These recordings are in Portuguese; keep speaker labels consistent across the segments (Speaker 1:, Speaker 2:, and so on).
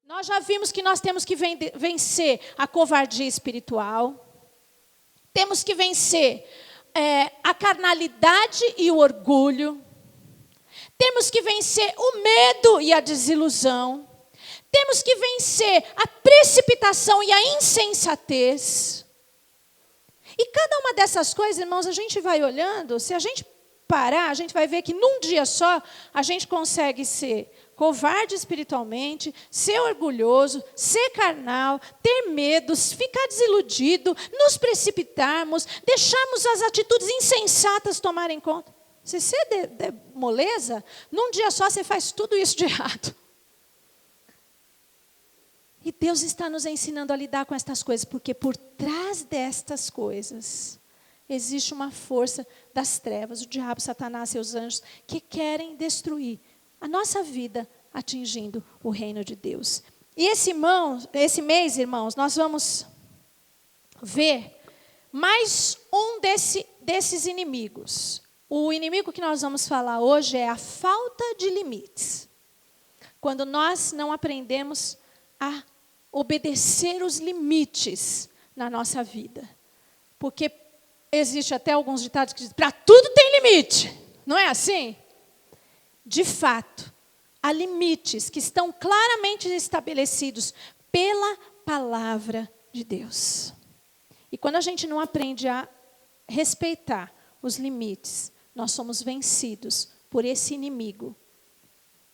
Speaker 1: Nós já vimos que nós temos que vencer a covardia espiritual. Temos que vencer a carnalidade e o orgulho. Temos que vencer o medo e a desilusão. Temos que vencer a precipitação e a insensatez. E cada uma dessas coisas, irmãos, a gente vai olhando, se a gente parar, a gente vai ver que num dia só a gente consegue ser covarde espiritualmente, ser orgulhoso, ser carnal, ter medos, ficar desiludido, nos precipitarmos, deixarmos as atitudes insensatas tomarem conta. Se você der moleza, num dia só você faz tudo isso de errado. E Deus está nos ensinando a lidar com estas coisas, porque por trás destas coisas existe uma força das trevas, o diabo, Satanás, seus anjos, que querem destruir a nossa vida, atingindo o reino de Deus. E esse mês, irmãos, nós vamos ver mais um desses inimigos. O inimigo que nós vamos falar hoje é a falta de limites. Quando nós não aprendemos a obedecer os limites na nossa vida. Porque existe até alguns ditados que dizem, para tudo tem limite. Não é assim? De fato, há limites que estão claramente estabelecidos pela palavra de Deus. E quando a gente não aprende a respeitar os limites, nós somos vencidos por esse inimigo,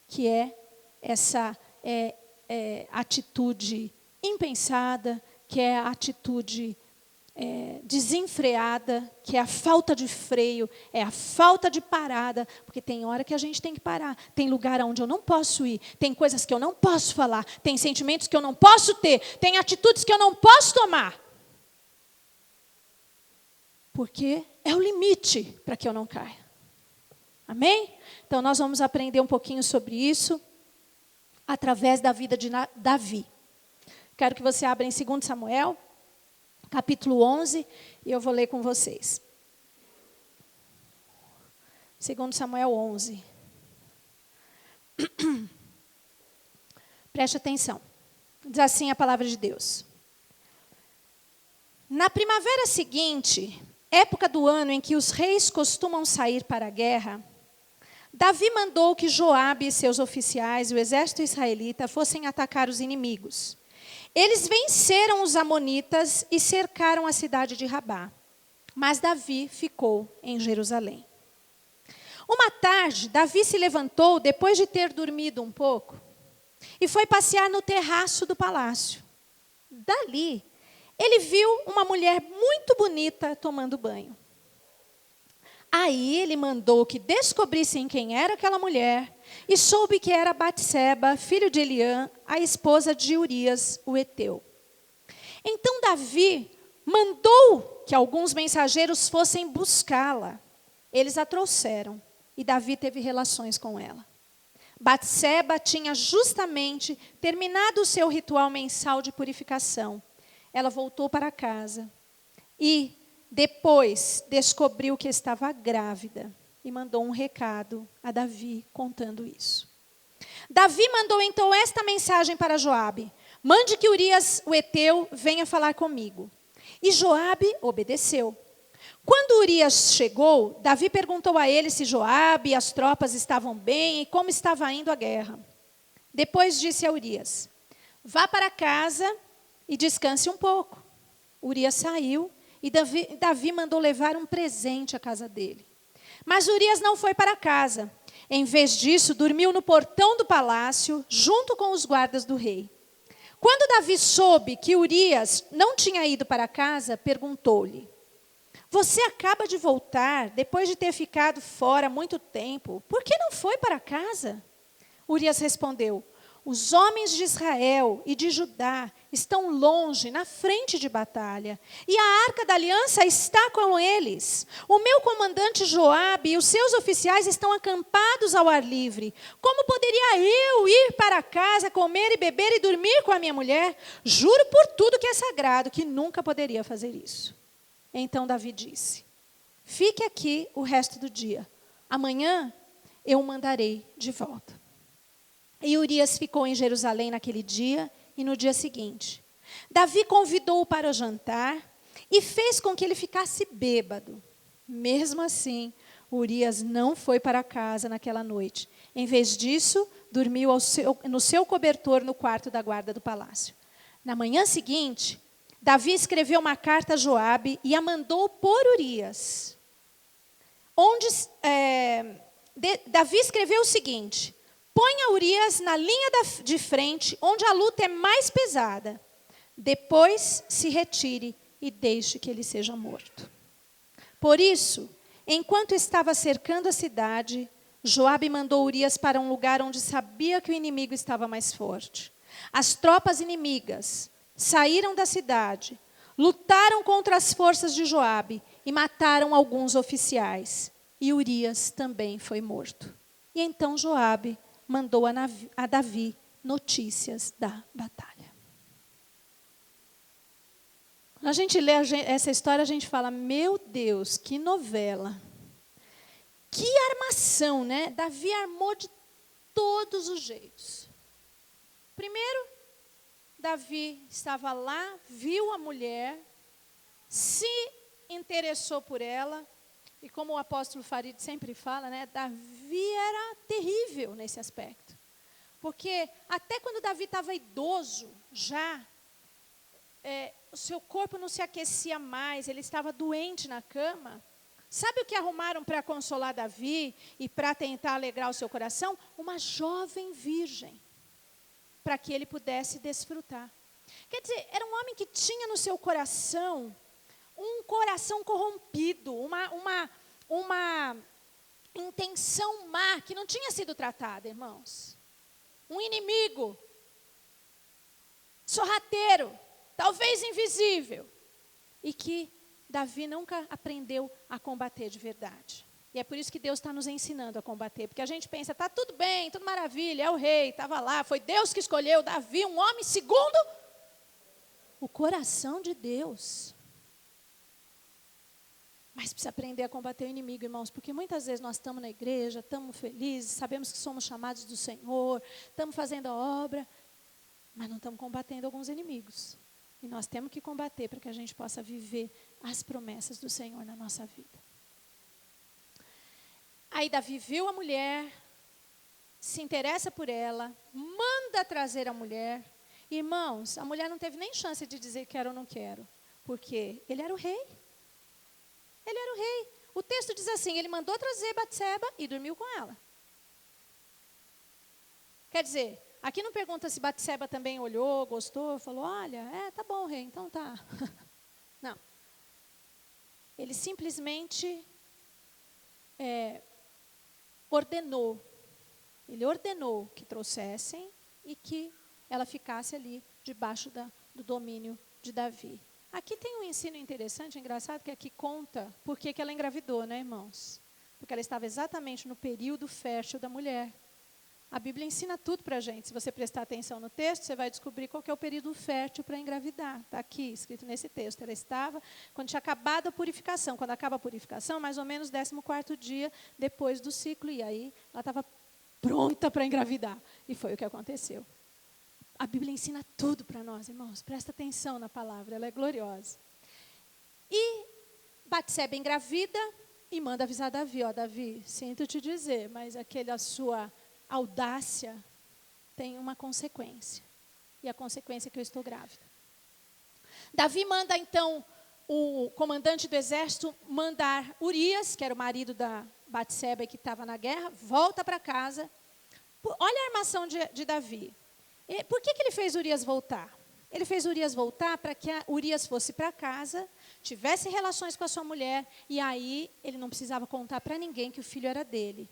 Speaker 1: que é essa atitude impensada, que é a atitude desenfreada, que é a falta de freio, é a falta de parada, porque tem hora que a gente tem que parar, tem lugar onde eu não posso ir, tem coisas que eu não posso falar, tem sentimentos que eu não posso ter, tem atitudes que eu não posso tomar. Porque é o limite para que eu não caia. Amém? Então nós vamos aprender um pouquinho sobre isso através da vida de Davi. Quero que você abra em 2 Samuel, capítulo 11, e eu vou ler com vocês. 2 Samuel 11. Preste atenção. Diz assim a palavra de Deus. Na primavera seguinte, época do ano em que os reis costumam sair para a guerra, Davi mandou que Joabe e seus oficiais e o exército israelita fossem atacar os inimigos. Eles venceram os amonitas e cercaram a cidade de Rabá. Mas Davi ficou em Jerusalém. Uma tarde, Davi se levantou depois de ter dormido um pouco e foi passear no terraço do palácio. Dali, ele viu uma mulher muito bonita tomando banho. Aí ele mandou que descobrissem quem era aquela mulher e soube que era Batseba, filho de Eliã, a esposa de Urias, o heteu. Então Davi mandou que alguns mensageiros fossem buscá-la. Eles a trouxeram e Davi teve relações com ela. Batseba tinha justamente terminado o seu ritual mensal de purificação. Ela voltou para casa e depois descobriu que estava grávida e mandou um recado a Davi contando isso. Davi mandou então esta mensagem para Joabe: mande que Urias, o heteu, venha falar comigo. E Joabe obedeceu. Quando Urias chegou, Davi perguntou a ele se Joabe e as tropas estavam bem e como estava indo a guerra. Depois disse a Urias: vá para casa e descanse um pouco. Urias saiu e Davi mandou levar um presente à casa dele. Mas Urias não foi para casa. Em vez disso, dormiu no portão do palácio, junto com os guardas do rei. Quando Davi soube que Urias não tinha ido para casa, perguntou-lhe: você acaba de voltar, depois de ter ficado fora muito tempo, por que não foi para casa? Urias respondeu: os homens de Israel e de Judá estão longe, na frente de batalha, e a arca da aliança está com eles. O meu comandante Joabe e os seus oficiais estão acampados ao ar livre. Como poderia eu ir para casa, comer e beber e dormir com a minha mulher? Juro por tudo que é sagrado, que nunca poderia fazer isso. Então Davi disse: fique aqui o resto do dia. Amanhã eu o mandarei de volta. E Urias ficou em Jerusalém naquele dia e no dia seguinte. Davi convidou-o para o jantar e fez com que ele ficasse bêbado. Mesmo assim, Urias não foi para casa naquela noite. Em vez disso, dormiu no seu cobertor no quarto da guarda do palácio. Na manhã seguinte, Davi escreveu uma carta a Joabe e a mandou por Urias. Davi escreveu o seguinte: ponha Urias na linha de frente, onde a luta é mais pesada. Depois se retire e deixe que ele seja morto. Por isso, enquanto estava cercando a cidade, Joabe mandou Urias para um lugar onde sabia que o inimigo estava mais forte. As tropas inimigas saíram da cidade, lutaram contra as forças de Joabe e mataram alguns oficiais. E Urias também foi morto. E então Joabe mandou a Davi notícias da batalha. Quando a gente lê essa história, a gente fala, meu Deus, que novela. Que armação, né? Davi armou de todos os jeitos. Primeiro, Davi estava lá, viu a mulher, se interessou por ela. E como o apóstolo Farid sempre fala, né, Davi era terrível nesse aspecto. Porque até quando Davi estava idoso, já, o seu corpo não se aquecia mais, ele estava doente na cama. Sabe o que arrumaram para consolar Davi e para tentar alegrar o seu coração? Uma jovem virgem, para que ele pudesse desfrutar. Quer dizer, era um homem que tinha no seu coração um coração corrompido, uma intenção má que não tinha sido tratada, irmãos. Um inimigo, sorrateiro, talvez invisível, e que Davi nunca aprendeu a combater de verdade. E é por isso que Deus está nos ensinando a combater, porque a gente pensa, está tudo bem, tudo maravilha, é o rei, estava lá, foi Deus que escolheu Davi, um homem segundo o coração de Deus. Mas precisa aprender a combater o inimigo, irmãos, porque muitas vezes nós estamos na igreja, estamos felizes, sabemos que somos chamados do Senhor, estamos fazendo a obra, mas não estamos combatendo alguns inimigos. E nós temos que combater para que a gente possa viver as promessas do Senhor na nossa vida. Aí Davi viu a mulher, se interessa por ela, manda trazer a mulher. Irmãos, a mulher não teve nem chance de dizer quero ou não quero, porque ele era o rei. Ele era o rei. O texto diz assim, ele mandou trazer Batseba e dormiu com ela. Quer dizer, aqui não pergunta se Batseba também olhou, gostou, falou, olha, tá bom, rei, então tá. Não. Ele simplesmente ordenou. Ele ordenou que trouxessem e que ela ficasse ali debaixo do domínio de Davi. Aqui tem um ensino interessante, engraçado, que aqui conta por que ela engravidou, né, irmãos? Porque ela estava exatamente no período fértil da mulher. A Bíblia ensina tudo para a gente. Se você prestar atenção no texto, você vai descobrir qual que é o período fértil para engravidar. Está aqui, escrito nesse texto. Ela estava, quando tinha acabado a purificação. Quando acaba a purificação, mais ou menos 14º dia depois do ciclo. E aí, ela estava pronta para engravidar. E foi o que aconteceu. A Bíblia ensina tudo para nós, irmãos. Presta atenção na palavra, ela é gloriosa. E Batseba engravida e manda avisar Davi. Ó, Davi, sinto te dizer, mas aquela sua audácia tem uma consequência. E a consequência é que eu estou grávida. Davi manda, então, o comandante do exército mandar Urias, que era o marido da Batseba que estava na guerra, volta para casa. Olha a armação de Davi. Por que ele fez Urias voltar? Ele fez Urias voltar para que Urias fosse para casa, tivesse relações com a sua mulher, e aí ele não precisava contar para ninguém que o filho era dele.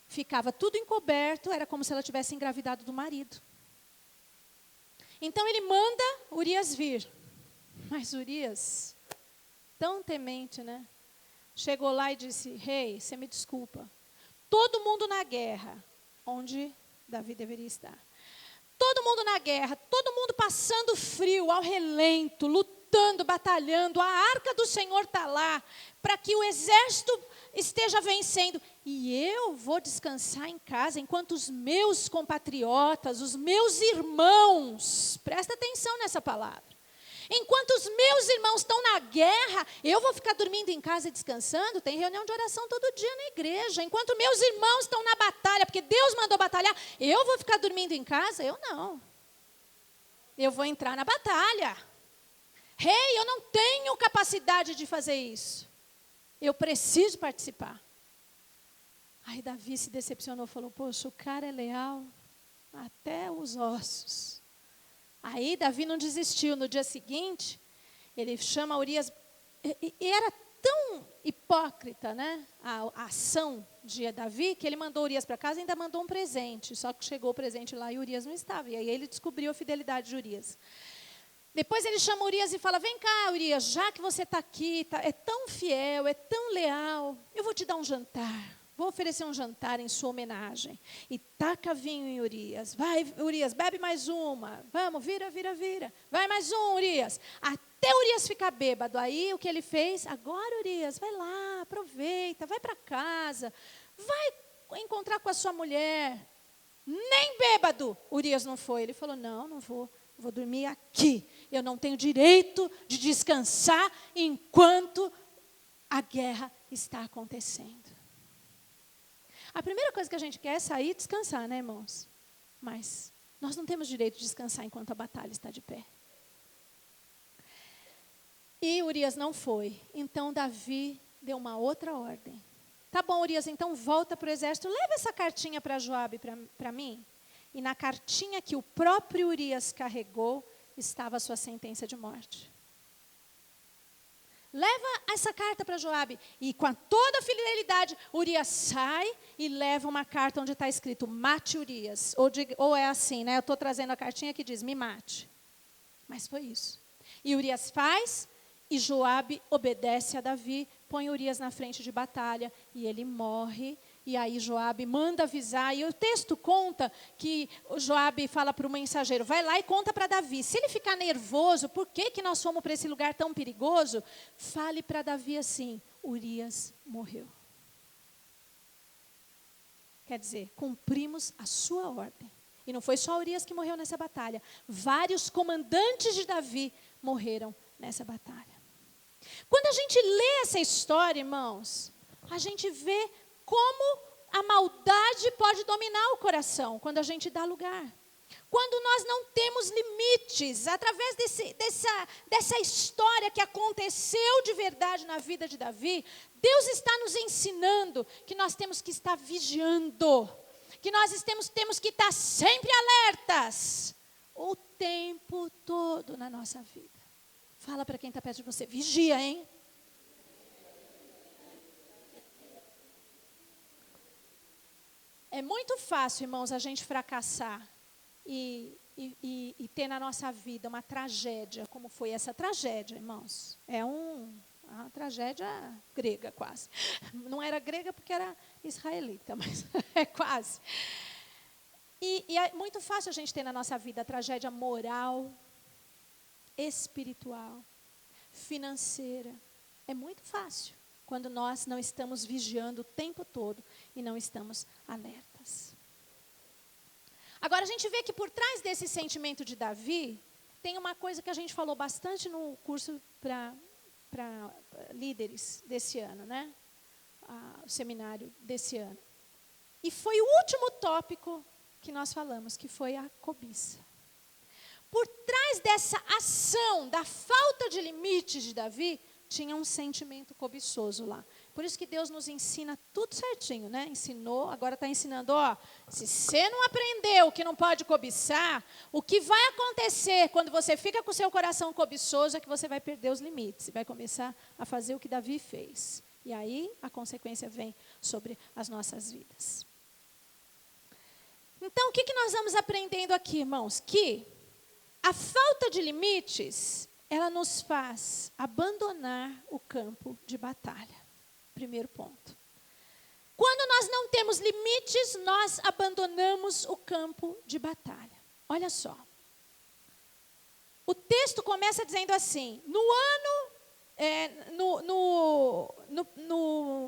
Speaker 1: Ficava tudo encoberto, era como se ela tivesse engravidado do marido. Então ele manda Urias vir. Mas Urias, tão temente, né? Chegou lá e disse, rei, você me desculpa. Todo mundo na guerra, onde Davi deveria estar. Todo mundo na guerra, todo mundo passando frio, ao relento, lutando. lutando, batalhando, a arca do Senhor está lá, para que o exército esteja vencendo. E eu vou descansar em casa, enquanto os meus compatriotas, os meus irmãos, presta atenção nessa palavra, enquanto os meus irmãos estão na guerra, eu vou ficar dormindo em casa e descansando? Tem reunião de oração todo dia na igreja. Enquanto meus irmãos estão na batalha, porque Deus mandou batalhar, eu vou ficar dormindo em casa? Eu não. Eu vou entrar na batalha. Rei, eu não tenho capacidade de fazer isso. Eu preciso participar. Aí Davi se decepcionou, falou, poxa, o cara é leal até os ossos. Aí Davi não desistiu. No dia seguinte, ele chama Urias. E era tão hipócrita, né, a ação de Davi, que ele mandou Urias para casa e ainda mandou um presente. Só que chegou o presente lá e Urias não estava. E aí ele descobriu a fidelidade de Urias. Depois ele chama Urias e fala, vem cá, Urias, já que você está aqui, é tão fiel, é tão leal, eu vou te dar um jantar. Vou oferecer um jantar em sua homenagem. E taca vinho em Urias. Vai, Urias, bebe mais uma. Vamos, vira. Vai mais um, Urias. Até Urias ficar bêbado. Aí o que ele fez? Agora, Urias, vai lá, aproveita, vai para casa. Vai encontrar com a sua mulher. Nem bêbado Urias não foi. Ele falou, não vou. Vou dormir aqui. Eu não tenho direito de descansar enquanto a guerra está acontecendo. A primeira coisa que a gente quer é sair e descansar, né, irmãos? Mas nós não temos direito de descansar enquanto a batalha está de pé. E Urias não foi. Então Davi deu uma outra ordem. Tá bom, Urias, então volta para o exército. Leva essa cartinha para Joabe para mim. E na cartinha que o próprio Urias carregou, estava a sua sentença de morte. Leva essa carta para Joabe. E com toda a fidelidade, Urias sai e leva uma carta onde está escrito, mate Urias. Ou é assim, né? Eu estou trazendo a cartinha que diz, me mate. Mas foi isso. E Urias faz, e Joabe obedece a Davi, põe Urias na frente de batalha, e ele morre. E aí Joabe manda avisar, e o texto conta que Joabe fala para o mensageiro, vai lá e conta para Davi. Se ele ficar nervoso, por que nós fomos para esse lugar tão perigoso? Fale para Davi assim, Urias morreu. Quer dizer, cumprimos a sua ordem. E não foi só Urias que morreu nessa batalha. Vários comandantes de Davi morreram nessa batalha. Quando a gente lê essa história, irmãos, a gente vê como a maldade pode dominar o coração quando a gente dá lugar. Quando nós não temos limites, através dessa história que aconteceu de verdade na vida de Davi, Deus está nos ensinando que nós temos que estar vigiando, que nós temos que estar sempre alertas, o tempo todo na nossa vida. Fala para quem está perto de você, vigia, hein? É muito fácil, irmãos, a gente fracassar e ter na nossa vida uma tragédia, como foi essa tragédia, irmãos. É uma tragédia grega, quase. Não era grega porque era israelita, mas é quase. E é muito fácil a gente ter na nossa vida a tragédia moral, espiritual, financeira. É muito fácil quando nós não estamos vigiando o tempo todo e não estamos alertas. Agora, a gente vê que por trás desse sentimento de Davi, tem uma coisa que a gente falou bastante no curso para líderes desse ano, né? O seminário desse ano. E foi o último tópico que nós falamos, que foi a cobiça. Por trás dessa ação, da falta de limites de Davi, tinha um sentimento cobiçoso lá. Por isso que Deus nos ensina tudo certinho, né? Ensinou, agora está ensinando, se você não aprendeu que não pode cobiçar, o que vai acontecer quando você fica com o seu coração cobiçoso é que você vai perder os limites, vai começar a fazer o que Davi fez. E aí a consequência vem sobre as nossas vidas. Então, o que nós vamos aprendendo aqui, irmãos? Que a falta de limites, ela nos faz abandonar o campo de batalha. Primeiro ponto. Quando nós não temos limites, nós abandonamos o campo de batalha. Olha só. O texto começa dizendo assim: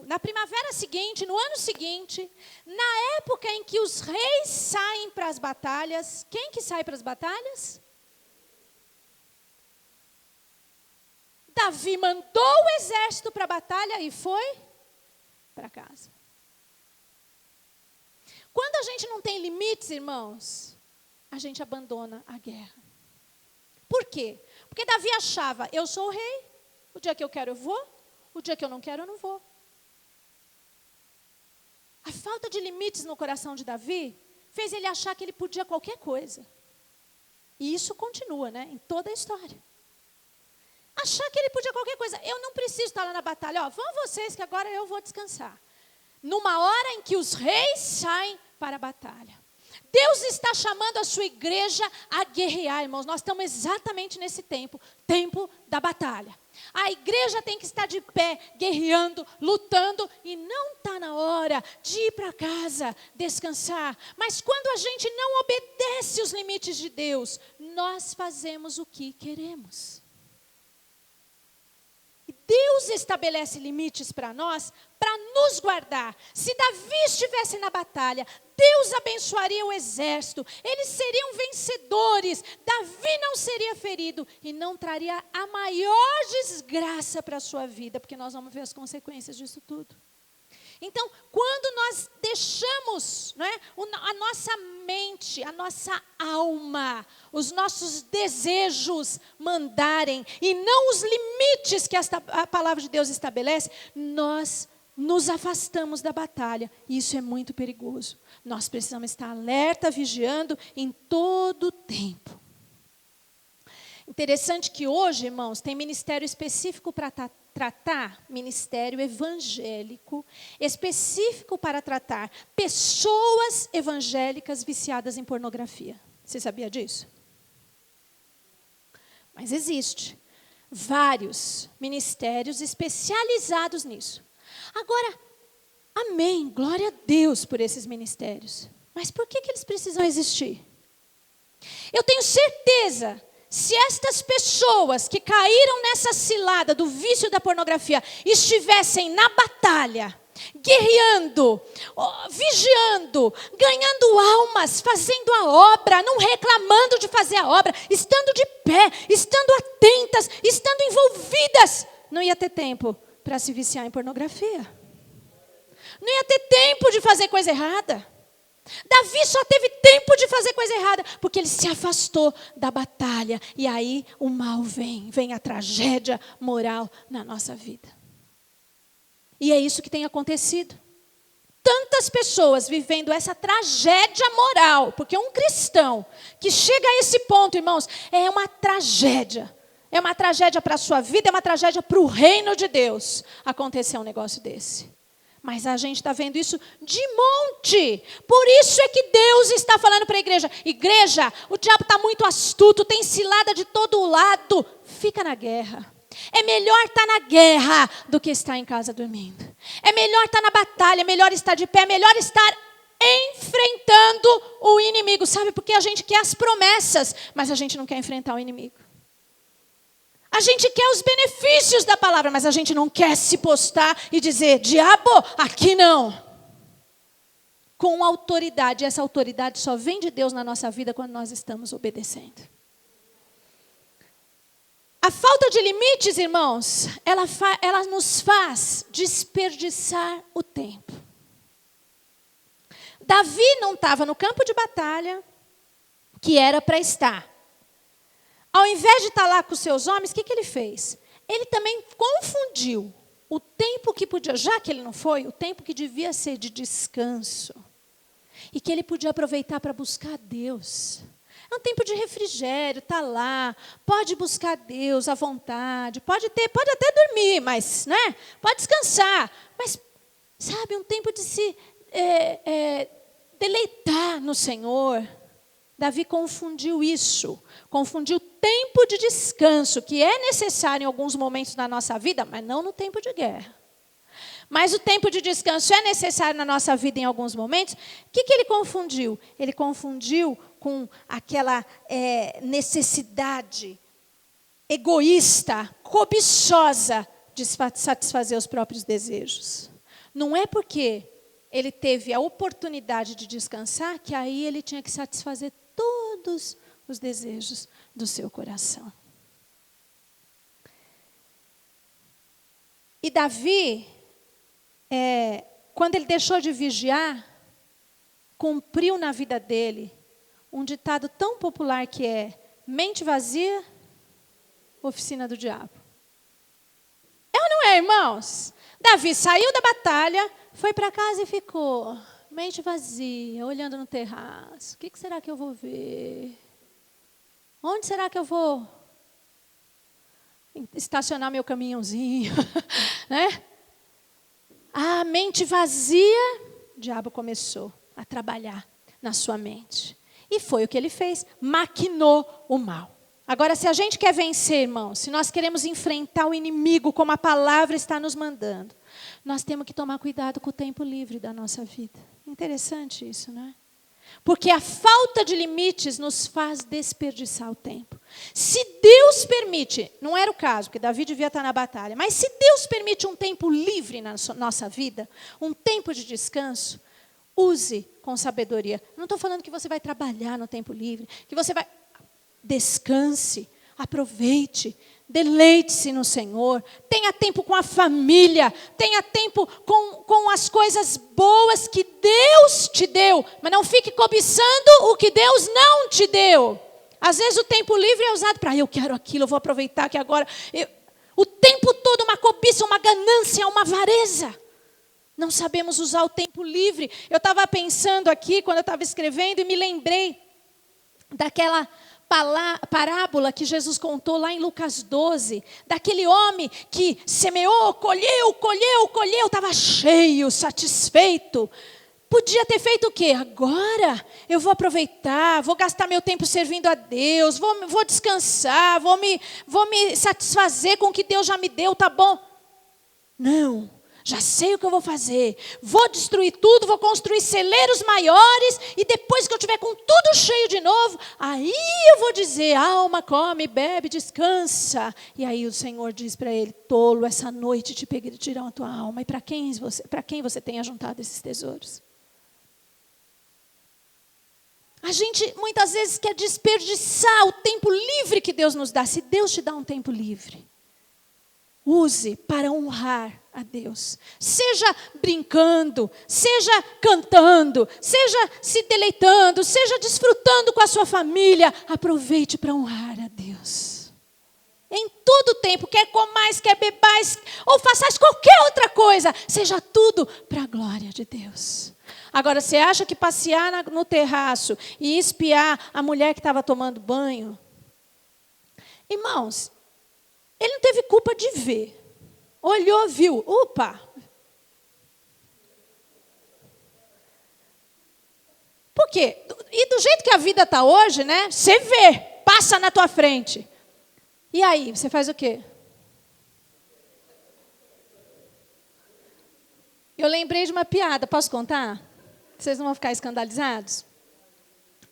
Speaker 1: na primavera seguinte, no ano seguinte, na época em que os reis saem para as batalhas. Quem que sai para as batalhas? Davi mandou o exército para a batalha e foi para casa. Quando a gente não tem limites, irmãos, a gente abandona a guerra. Por quê? Porque Davi achava: eu sou o rei, o dia que eu quero eu vou, o dia que eu não quero eu não vou. A falta de limites no coração de Davi fez ele achar que ele podia qualquer coisa. E isso continua, né, em toda a história. Achar que ele podia qualquer coisa. Eu não preciso estar lá na batalha. Ó, vão vocês que agora eu vou descansar. Numa hora em que os reis saem para a batalha. Deus está chamando a sua igreja a guerrear, irmãos. Nós estamos exatamente nesse tempo da batalha. A igreja tem que estar de pé, guerreando, lutando, e não está na hora de ir para casa, descansar. Mas quando a gente não obedece os limites de Deus, nós fazemos o que queremos. Deus estabelece limites para nós, para nos guardar. Se Davi estivesse na batalha, Deus abençoaria o exército. Eles seriam vencedores. Davi não seria ferido e não traria a maior desgraça para a sua vida, porque nós vamos ver as consequências disso tudo. Então, quando nós deixamos, não é, a nossa mente, a nossa alma, os nossos desejos mandarem, e não os limites que a palavra de Deus estabelece, nós nos afastamos da batalha. E isso é muito perigoso. Nós precisamos estar alerta, vigiando em todo o tempo. Interessante que hoje, irmãos, tem ministério específico para tratar, ministério evangélico, específico para tratar pessoas evangélicas viciadas em pornografia. Você sabia disso? Mas existe vários ministérios especializados nisso. Agora, amém, glória a Deus por esses ministérios. Mas por que eles precisam existir? Eu tenho certeza, se estas pessoas que caíram nessa cilada do vício da pornografia estivessem na batalha, guerreando, vigiando, ganhando almas, fazendo a obra, não reclamando de fazer a obra, estando de pé, estando atentas, estando envolvidas, não ia ter tempo para se viciar em pornografia. Não ia ter tempo de fazer coisa errada. Davi só teve tempo de fazer coisa errada porque ele se afastou da batalha. E aí o mal vem a tragédia moral na nossa vida. E é isso que tem acontecido. Tantas pessoas vivendo essa tragédia moral, porque um cristão que chega a esse ponto, irmãos, é uma tragédia. É uma tragédia para a sua vida, é uma tragédia para o reino de Deus acontecer um negócio desse. Mas a gente está vendo isso de monte. Por isso é que Deus está falando para a igreja: igreja, o diabo está muito astuto, tem cilada de todo lado. Fica na guerra. É melhor estar na guerra do que estar em casa dormindo. É melhor estar na batalha, é melhor estar de pé, é melhor estar enfrentando o inimigo. Sabe, porque a gente quer as promessas, mas a gente não quer enfrentar o inimigo. A gente quer os benefícios da palavra, mas a gente não quer se postar e dizer: diabo, aqui não. Com autoridade. Essa autoridade só vem de Deus na nossa vida quando nós estamos obedecendo. A falta de limites, irmãos, ela nos faz desperdiçar o tempo. Davi não estava no campo de batalha que era para estar. Ao invés de estar lá com os seus homens, o que ele fez? Ele também confundiu o tempo que podia, já que ele não foi, o tempo que devia ser de descanso. E que ele podia aproveitar para buscar Deus. É um tempo de refrigério, está lá, pode buscar Deus à vontade, pode até dormir, mas, né, pode descansar. Mas, sabe, um tempo de se deleitar no Senhor. Davi confundiu isso, confundiu o tempo de descanso, que é necessário em alguns momentos na nossa vida, mas não no tempo de guerra. Mas o tempo de descanso é necessário na nossa vida em alguns momentos. O que ele confundiu? Ele confundiu com aquela necessidade egoísta, cobiçosa de satisfazer os próprios desejos. Não é porque ele teve a oportunidade de descansar que aí ele tinha que satisfazer todos os desejos do seu coração. E Davi, quando ele deixou de vigiar, cumpriu na vida dele um ditado tão popular que é: mente vazia, oficina do diabo. É ou não é, irmãos? Davi saiu da batalha, foi para casa e ficou, mente vazia, olhando no terraço. O que será que eu vou ver? Onde será que eu vou estacionar meu caminhãozinho? Né? A mente vazia, o diabo começou a trabalhar na sua mente. E foi o que ele fez, maquinou o mal. Agora, se a gente quer vencer, irmãos, se nós queremos enfrentar o inimigo como a palavra está nos mandando, nós temos que tomar cuidado com o tempo livre da nossa vida. Interessante isso, não é? Porque a falta de limites nos faz desperdiçar o tempo. Se Deus permite, não era o caso, porque Davi devia estar na batalha, mas se Deus permite um tempo livre na nossa vida, um tempo de descanso, use com sabedoria. Não estou falando que você vai trabalhar no tempo livre, que você vai... Descanse, aproveite, deleite-se no Senhor, tenha tempo com a família, tenha tempo com as coisas boas que Deus te deu, mas não fique cobiçando o que Deus não te deu. Às vezes o tempo livre é usado para, eu quero aquilo, eu vou aproveitar que agora... O tempo todo uma cobiça, uma ganância, uma avareza. Não sabemos usar o tempo livre. Eu estava pensando aqui, quando eu estava escrevendo, e me lembrei daquela parábola que Jesus contou lá em Lucas 12, daquele homem que semeou, colheu, estava cheio, satisfeito. Podia ter feito o quê? Agora eu vou aproveitar, vou gastar meu tempo servindo a Deus, vou descansar, vou me satisfazer com o que Deus já me deu, tá bom? Não. Já sei o que eu vou fazer. Vou destruir tudo, vou construir celeiros maiores e depois que eu tiver com tudo cheio de novo, aí eu vou dizer, alma, come, bebe, descansa. E aí o Senhor diz para ele, tolo, essa noite te tiram a tua alma. E para quem você tem ajuntado esses tesouros? A gente muitas vezes quer desperdiçar o tempo livre que Deus nos dá. Se Deus te dá um tempo livre, use para honrar a Deus. Seja brincando, seja cantando, seja se deleitando, seja desfrutando com a sua família. Aproveite para honrar a Deus. Em todo tempo, quer comais, quer bebais, ou façais qualquer outra coisa, seja tudo para a glória de Deus. Agora, você acha que passear no terraço e espiar a mulher que estava tomando banho? Irmãos, ele não teve culpa de ver. Olhou, viu. Opa! Por quê? E do jeito que a vida está hoje, né? Você vê, passa na tua frente. E aí, você faz o quê? Eu lembrei de uma piada, posso contar? Vocês não vão ficar escandalizados?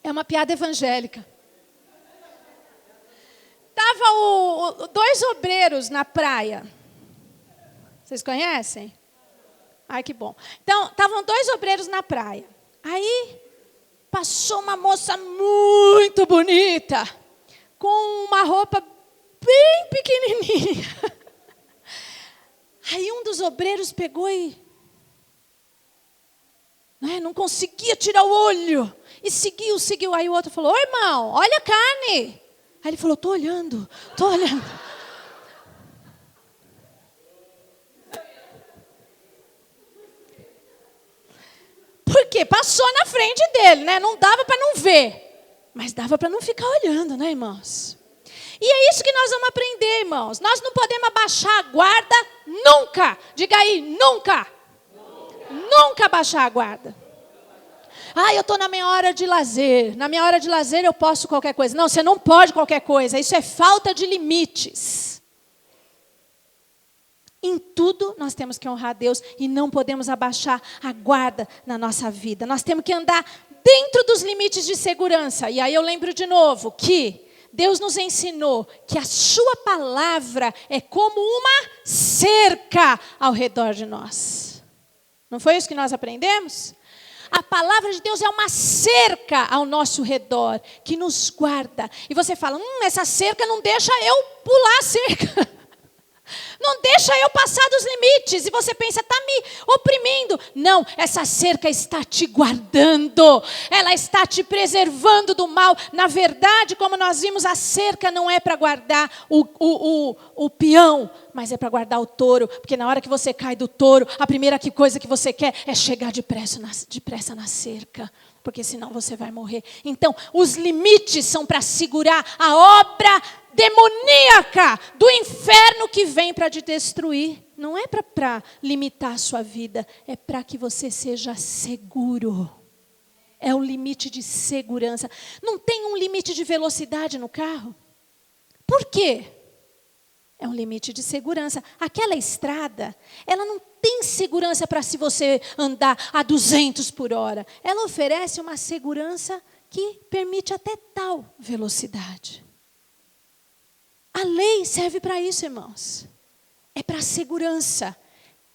Speaker 1: É uma piada evangélica. Estavam dois obreiros na praia. Vocês conhecem? Ai, que bom. Então, estavam dois obreiros na praia. Aí, passou uma moça muito bonita, com uma roupa bem pequenininha. Aí, um dos obreiros pegou e... não conseguia tirar o olho. E seguiu. Aí o outro falou, ô irmão, olha a carne. Aí ele falou, estou olhando. Porque passou na frente dele, né? Não dava para não ver. Mas dava para não ficar olhando, né, irmãos? E é isso que nós vamos aprender, irmãos. Nós não podemos abaixar a guarda nunca. Diga aí, nunca. Nunca abaixar a guarda. Eu estou na minha hora de lazer. Na minha hora de lazer eu posso qualquer coisa. Não, você não pode qualquer coisa. Isso é falta de limites. Em tudo nós temos que honrar a Deus e não podemos abaixar a guarda na nossa vida. Nós temos que andar dentro dos limites de segurança. E aí eu lembro de novo que Deus nos ensinou que a sua palavra é como uma cerca ao redor de nós. Não foi isso que nós aprendemos? A palavra de Deus é uma cerca ao nosso redor, que nos guarda. E você fala, essa cerca não deixa eu pular a cerca. Não deixa eu passar dos limites. E você pensa, está me oprimindo. Não, essa cerca está te guardando. Ela está te preservando do mal. Na verdade, como nós vimos, a cerca não é para guardar o peão, mas é para guardar o touro. Porque na hora que você cai do touro, a primeira coisa que você quer é chegar depressa na cerca. Porque senão você vai morrer. Então, os limites são para segurar a obra demoníaca do inferno que vem para te destruir. Não é para limitar a sua vida, é para que você seja seguro. É o limite de segurança. Não tem um limite de velocidade no carro? Por quê? É um limite de segurança. Aquela estrada, ela não tem segurança para se você andar a 200 por hora. Ela oferece uma segurança que permite até tal velocidade. A lei serve para isso, irmãos. É para segurança.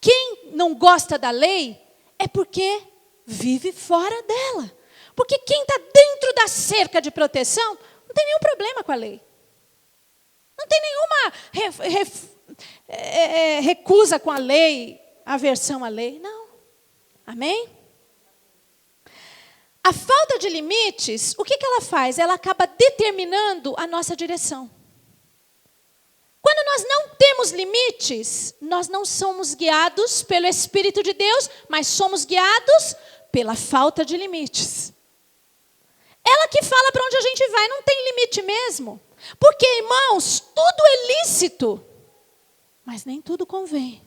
Speaker 1: Quem não gosta da lei é porque vive fora dela. Porque quem está dentro da cerca de proteção não tem nenhum problema com a lei. Não tem nenhuma recusa com a lei, aversão à lei. Não. Amém? A falta de limites, o que ela faz? Ela acaba determinando a nossa direção. Quando nós não temos limites, nós não somos guiados pelo Espírito de Deus, mas somos guiados pela falta de limites. Ela que fala para onde a gente vai, não tem limite mesmo. Porque, irmãos, tudo é lícito, mas nem tudo convém.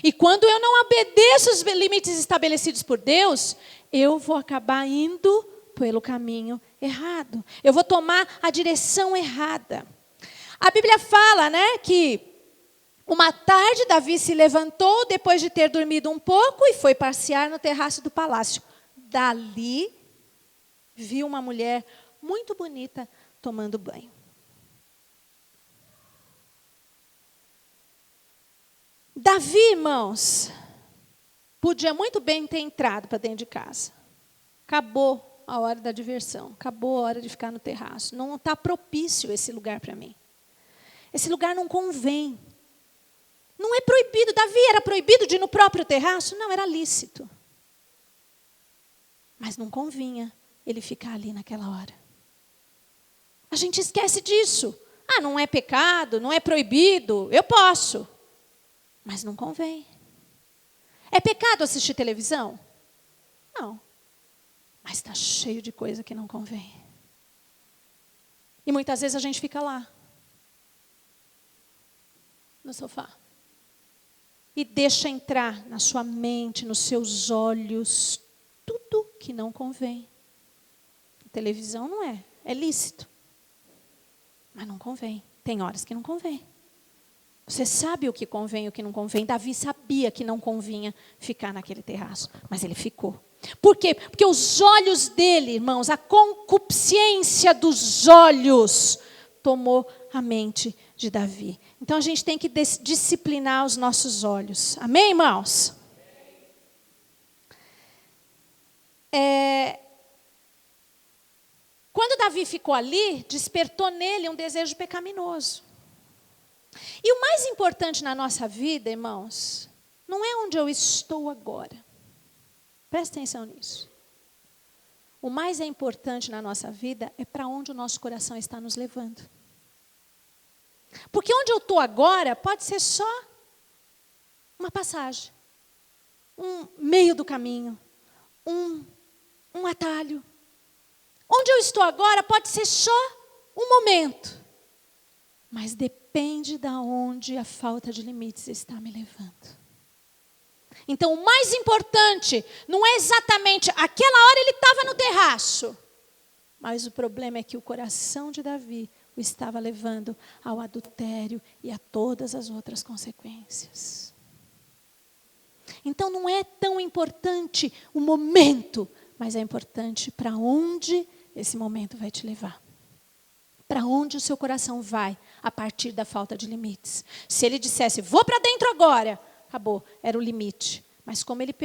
Speaker 1: E quando eu não obedeço os limites estabelecidos por Deus, eu vou acabar indo pelo caminho errado. Eu vou tomar a direção errada. A Bíblia fala, que uma tarde Davi se levantou depois de ter dormido um pouco e foi passear no terraço do palácio. Dali, viu uma mulher muito bonita tomando banho. Davi, irmãos, podia muito bem ter entrado para dentro de casa. Acabou a hora da diversão, acabou a hora de ficar no terraço. Não está propício esse lugar para mim. Esse lugar não convém. Não é proibido. Davi era proibido de ir no próprio terraço? Não, era lícito. Mas não convinha ele ficar ali naquela hora. A gente esquece disso. Não é pecado, não é proibido, eu posso. Mas não convém. É pecado assistir televisão? Não. Mas está cheio de coisa que não convém. E muitas vezes a gente fica lá, no sofá. E deixa entrar na sua mente, nos seus olhos, tudo que não convém. A televisão não é lícito. Mas não convém. Tem horas que não convém. Você sabe o que convém e o que não convém. Davi sabia que não convinha ficar naquele terraço, mas ele ficou. Por quê? Porque os olhos dele, irmãos, a concupiscência dos olhos tomou a mente de Davi. Então a gente tem que disciplinar os nossos olhos. Amém, irmãos? Quando Davi ficou ali, despertou nele um desejo pecaminoso. E o mais importante na nossa vida, irmãos, não é onde eu estou agora. Presta atenção nisso. O mais importante na nossa vida é para onde o nosso coração está nos levando. Porque onde eu estou agora pode ser só uma passagem, um meio do caminho, um atalho. Onde eu estou agora pode ser só um momento. Mas depende de onde a falta de limites está me levando. Então, o mais importante não é exatamente aquela hora ele estava no terraço. Mas o problema é que o coração de Davi o estava levando ao adultério e a todas as outras consequências. Então, não é tão importante o momento, mas é importante para onde esse momento vai te levar. Para onde o seu coração vai a partir da falta de limites. Se ele dissesse, vou para dentro agora, acabou, era o limite. Mas como ele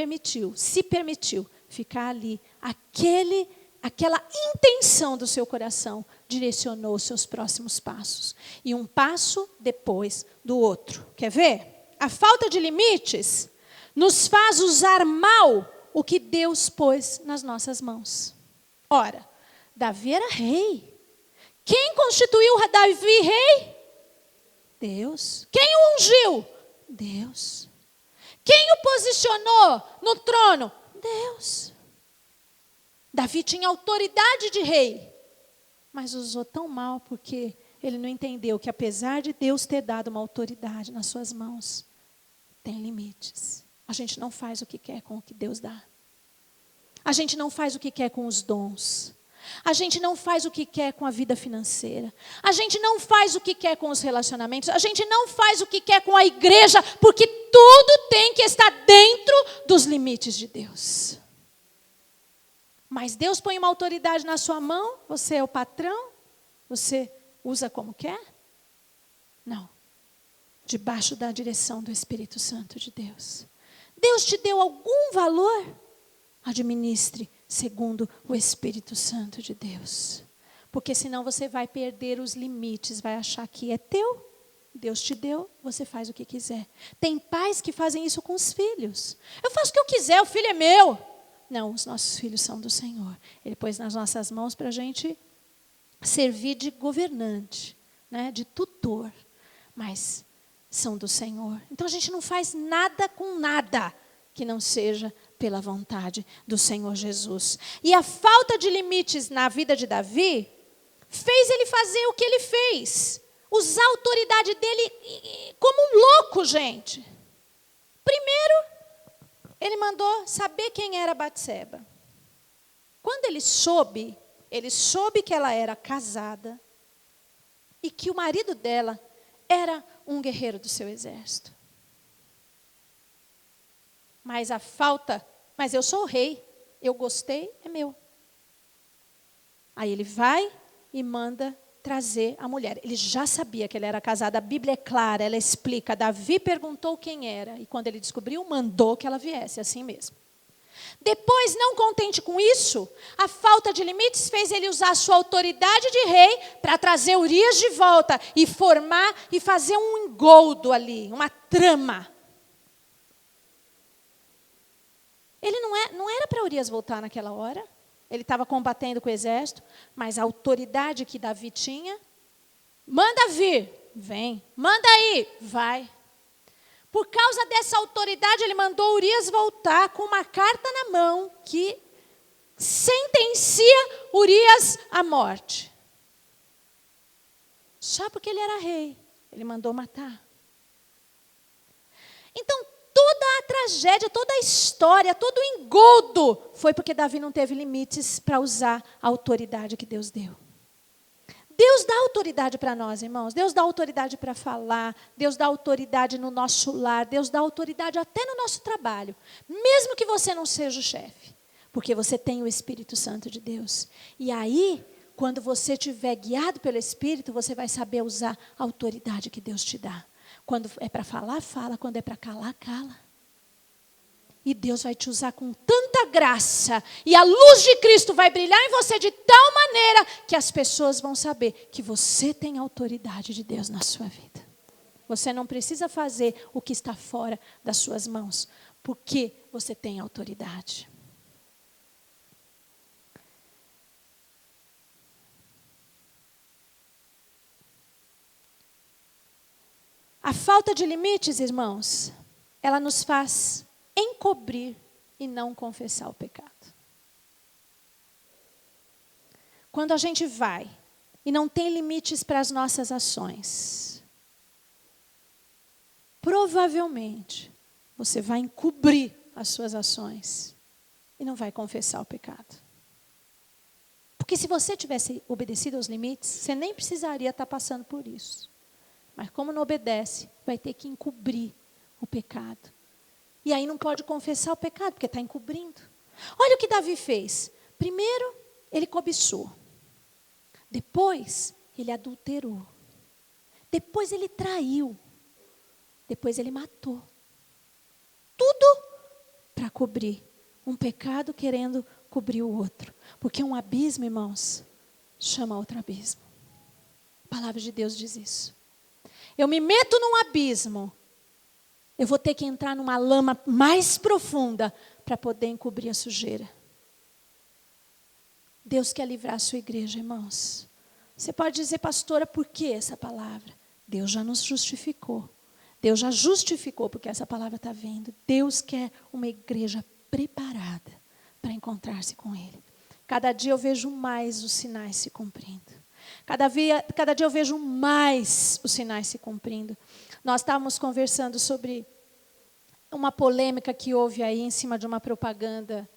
Speaker 1: se permitiu ficar ali, aquela intenção do seu coração direcionou os seus próximos passos. E um passo depois do outro. Quer ver? A falta de limites nos faz usar mal o que Deus pôs nas nossas mãos. Ora, Davi era rei. Quem constituiu Davi rei? Deus. Quem o ungiu? Deus. Quem o posicionou no trono? Deus. Davi tinha autoridade de rei, mas usou tão mal porque ele não entendeu que apesar de Deus ter dado uma autoridade nas suas mãos, tem limites. A gente não faz o que quer com o que Deus dá. A gente não faz o que quer com os dons. A gente não faz o que quer com a vida financeira. A gente não faz o que quer com os relacionamentos. A gente não faz o que quer com a igreja, porque tudo tem que estar dentro dos limites de Deus. Mas Deus põe uma autoridade na sua mão, você é o patrão, você usa como quer? Não. Debaixo da direção do Espírito Santo de Deus. Deus te deu algum valor? Administre segundo o Espírito Santo de Deus. Porque senão você vai perder os limites, vai achar que é teu. Deus te deu, você faz o que quiser. Tem pais que fazem isso com os filhos. Eu faço o que eu quiser, o filho é meu. Não, os nossos filhos são do Senhor. Ele pôs nas nossas mãos para a gente servir de governante, né, de tutor. Mas são do Senhor. Então a gente não faz nada com nada que não seja pela vontade do Senhor Jesus. E a falta de limites na vida de Davi fez ele fazer o que ele fez. Usar a autoridade dele como um louco, gente. Primeiro, ele mandou saber quem era Batseba. Quando ele soube que ela era casada e que o marido dela era um guerreiro do seu exército. Mas eu sou o rei, eu gostei, é meu. Aí ele vai e manda trazer a mulher. Ele já sabia que ela era casada, a Bíblia é clara, ela explica. Davi perguntou quem era, e quando ele descobriu, mandou que ela viesse, assim mesmo. Depois, não contente com isso, a falta de limites fez ele usar a sua autoridade de rei para trazer Urias de volta e formar e fazer um engoldo ali, uma trama. Ele não era para Urias voltar naquela hora. Ele estava combatendo com o exército, mas a autoridade que Davi tinha, manda vir, vem. Manda ir, vai. Por causa dessa autoridade, ele mandou Urias voltar com uma carta na mão que sentencia Urias à morte. Só porque ele era rei, ele mandou matar. Então, toda a tragédia, toda a história, todo o engodo foi porque Davi não teve limites para usar a autoridade que Deus deu. Deus dá autoridade para nós, irmãos. Deus dá autoridade para falar. Deus dá autoridade no nosso lar. Deus dá autoridade até no nosso trabalho. Mesmo que você não seja o chefe. Porque você tem o Espírito Santo de Deus. E aí, quando você estiver guiado pelo Espírito, você vai saber usar a autoridade que Deus te dá. Quando é para falar, fala. Quando é para calar, cala. E Deus vai te usar com tanta graça. E a luz de Cristo vai brilhar em você de tal maneira que as pessoas vão saber que você tem a autoridade de Deus na sua vida. Você não precisa fazer o que está fora das suas mãos, porque você tem autoridade. A falta de limites, irmãos, ela nos faz encobrir e não confessar o pecado. Quando a gente vai e não tem limites para as nossas ações, provavelmente você vai encobrir as suas ações e não vai confessar o pecado. Porque se você tivesse obedecido aos limites, você nem precisaria estar passando por isso. Mas como não obedece, vai ter que encobrir o pecado. E aí não pode confessar o pecado, porque está encobrindo. Olha o que Davi fez. Primeiro, ele cobiçou. Depois, ele adulterou. Depois ele traiu. Depois ele matou. Tudo para cobrir um pecado querendo cobrir o outro. Porque um abismo, irmãos, chama outro abismo. A palavra de Deus diz isso. Eu me meto num abismo, eu vou ter que entrar numa lama mais profunda para poder encobrir a sujeira. Deus quer livrar a sua igreja, irmãos. Você pode dizer, pastora, por que essa palavra? Deus já nos justificou. Deus já justificou porque essa palavra está vindo. Deus quer uma igreja preparada para encontrar-se com Ele. Cada dia eu vejo mais os sinais se cumprindo. Cada dia eu vejo mais os sinais se cumprindo. Nós estávamos conversando sobre uma polêmica que houve aí em cima de uma propaganda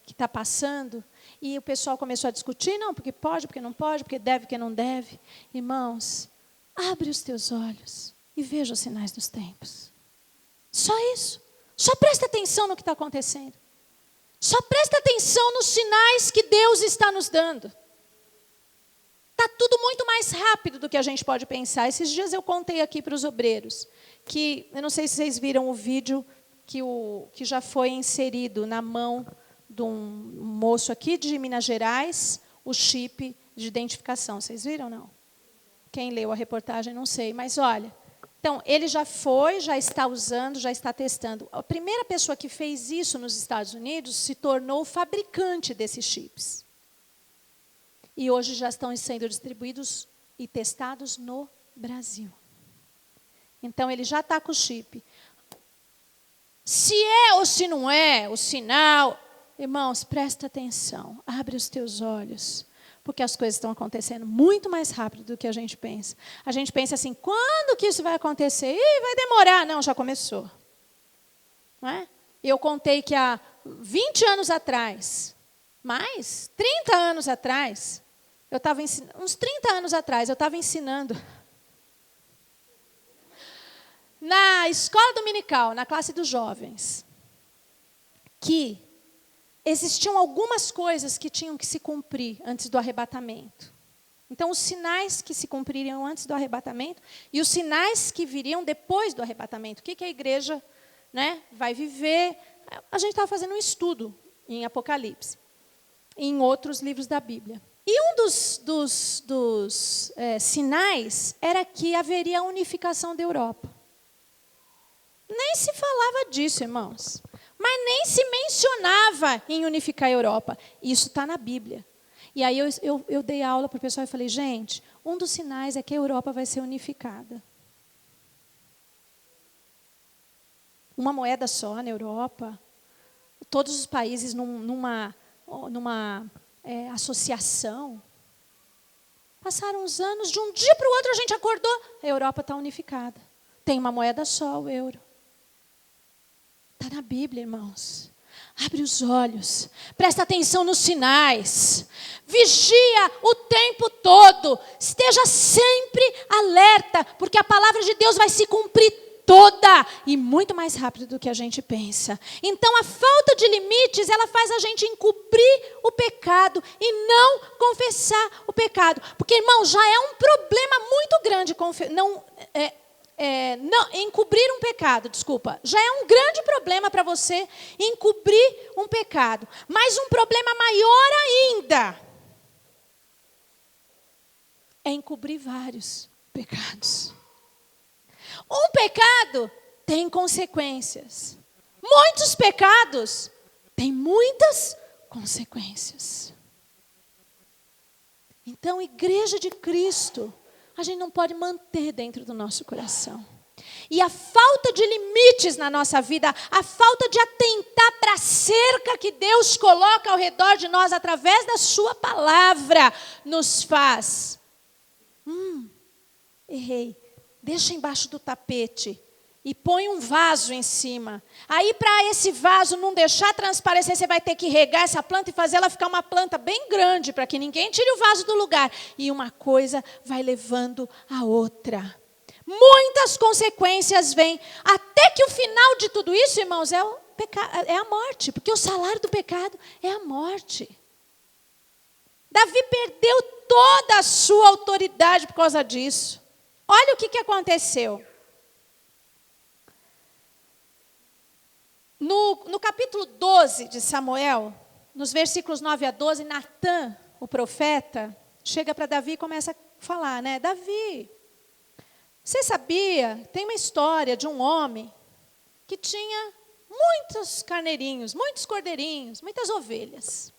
Speaker 1: que está passando. E o pessoal começou a discutir, não, porque pode, porque não pode, porque deve, porque não deve. Irmãos, abre os teus olhos e veja os sinais dos tempos. Só isso. Só presta atenção no que está acontecendo. Só presta atenção nos sinais que Deus está nos dando. Está tudo muito mais rápido do que a gente pode pensar. Esses dias eu contei aqui para os obreiros, que eu não sei se vocês viram o vídeo que já foi inserido na mão de um moço aqui de Minas Gerais, o chip de identificação. Vocês viram, não? Quem leu a reportagem, não sei. Mas olha, então, ele já está usando, já está testando. A primeira pessoa que fez isso nos Estados Unidos se tornou o fabricante desses chips. E hoje já estão sendo distribuídos e testados no Brasil. Então, ele já está com o chip. Se é ou se não é o sinal, irmãos, presta atenção, abre os teus olhos, porque as coisas estão acontecendo muito mais rápido do que a gente pensa. A gente pensa assim, quando que isso vai acontecer? Vai demorar. Não, já começou. Não é? Eu contei que há 20 anos atrás, mais 30 anos atrás, uns 30 anos atrás, eu estava ensinando na escola dominical, na classe dos jovens, que existiam algumas coisas que tinham que se cumprir antes do arrebatamento. Então, os sinais que se cumpririam antes do arrebatamento e os sinais que viriam depois do arrebatamento. O que a igreja, vai viver? A gente estava fazendo um estudo em Apocalipse, em outros livros da Bíblia. E um dos sinais era que haveria a unificação da Europa. Nem se falava disso, irmãos. Mas nem se mencionava em unificar a Europa. Isso está na Bíblia. E aí eu dei aula para o pessoal e falei, gente, um dos sinais é que a Europa vai ser unificada. Uma moeda só na Europa. Todos os países numa associação. Passaram uns anos, de um dia para o outro a gente acordou, a Europa está unificada. Tem uma moeda só, o euro. Está na Bíblia, irmãos. Abre os olhos. Presta atenção nos sinais. Vigia o tempo todo. Esteja sempre alerta, porque a palavra de Deus vai se cumprir toda e muito mais rápido do que a gente pensa. Então, a falta de limites, ela faz a gente encobrir o pecado e não confessar o pecado. Porque, irmão, já é um problema muito grande encobrir um pecado, já é um grande problema para você encobrir um pecado. Mas um problema maior ainda é encobrir vários pecados. Um pecado tem consequências. Muitos pecados têm muitas consequências. Então, igreja de Cristo, a gente não pode manter dentro do nosso coração. E a falta de limites na nossa vida, a falta de atentar para a cerca que Deus coloca ao redor de nós através da sua palavra, nos faz. Errei. Deixa embaixo do tapete e põe um vaso em cima. Aí, para esse vaso não deixar transparecer, você vai ter que regar essa planta e fazer ela ficar uma planta bem grande, para que ninguém tire o vaso do lugar. E uma coisa vai levando a outra. Muitas consequências vêm, até que o final de tudo isso, irmãos, é a morte. Porque o salário do pecado é a morte. Davi perdeu toda a sua autoridade por causa disso. Olha o que aconteceu. No capítulo 12 de Samuel, nos versículos 9 a 12, Natã, o profeta, chega para Davi e começa a falar, né? Davi, você sabia, tem uma história de um homem que tinha muitos carneirinhos, muitos cordeirinhos, muitas ovelhas.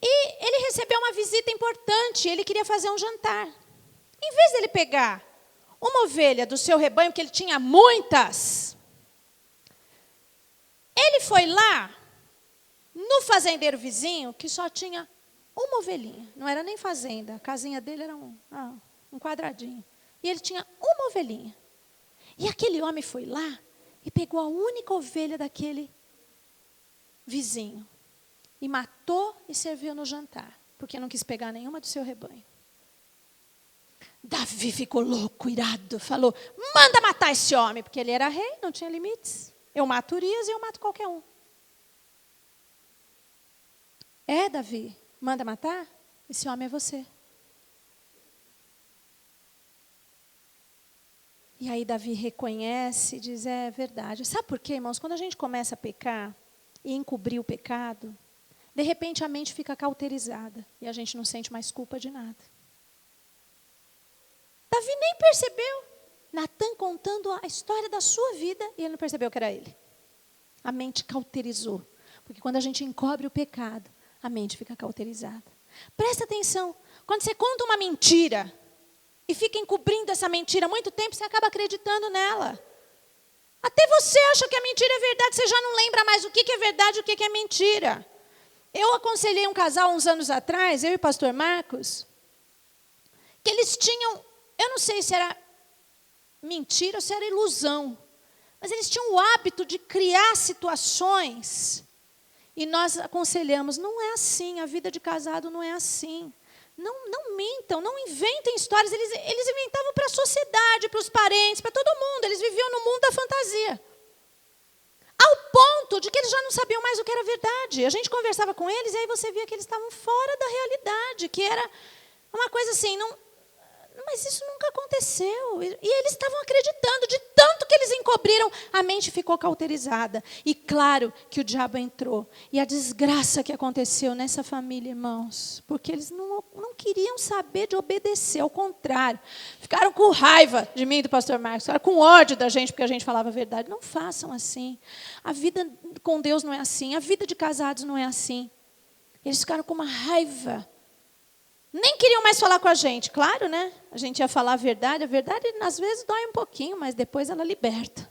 Speaker 1: E ele recebeu uma visita importante, ele queria fazer um jantar. Em vez dele pegar uma ovelha do seu rebanho, que ele tinha muitas, ele foi lá no fazendeiro vizinho, que só tinha uma ovelhinha. Não era nem fazenda, a casinha dele era um quadradinho. E ele tinha uma ovelhinha. E aquele homem foi lá e pegou a única ovelha daquele vizinho. E matou e serviu no jantar, porque não quis pegar nenhuma do seu rebanho. Davi ficou louco, irado, falou, manda matar esse homem, porque ele era rei, não tinha limites. Eu mato Urias e eu mato qualquer um. Davi, manda matar? Esse homem é você. E aí Davi reconhece e diz, é verdade. Sabe por quê, irmãos? Quando a gente começa a pecar e encobrir o pecado, de repente a mente fica cauterizada e a gente não sente mais culpa de nada. Davi nem percebeu. Natã contando a história da sua vida e ele não percebeu que era ele. A mente cauterizou. Porque quando a gente encobre o pecado, a mente fica cauterizada. Presta atenção. Quando você conta uma mentira e fica encobrindo essa mentira há muito tempo, você acaba acreditando nela. Até você acha que a mentira é verdade, você já não lembra mais o que é verdade e o que é mentira. Eu aconselhei um casal uns anos atrás, eu e o pastor Marcos, que eles tinham, eu não sei se era mentira ou se era ilusão, mas eles tinham o hábito de criar situações e nós aconselhamos, não é assim, a vida de casado não é assim. Não mintam, não inventem histórias. Eles inventavam para a sociedade, para os parentes, para todo mundo. Eles viviam no mundo da fantasia. Ao ponto de que eles já não sabiam mais o que era verdade. A gente conversava com eles e aí você via que eles estavam fora da realidade, que era uma coisa assim, mas isso nunca aconteceu. E eles estavam acreditando, de tanto que eles encobriram, a mente ficou cauterizada. E claro que o diabo entrou. E a desgraça que aconteceu nessa família, irmãos, porque eles não queriam saber de obedecer, ao contrário. Ficaram com raiva de mim e do pastor Marcos, ficaram com ódio da gente, porque a gente falava a verdade. Não façam assim. A vida com Deus não é assim, a vida de casados não é assim. Eles ficaram com uma raiva. Nem queriam mais falar com a gente, claro, né? A gente ia falar a verdade às vezes dói um pouquinho, mas depois ela liberta.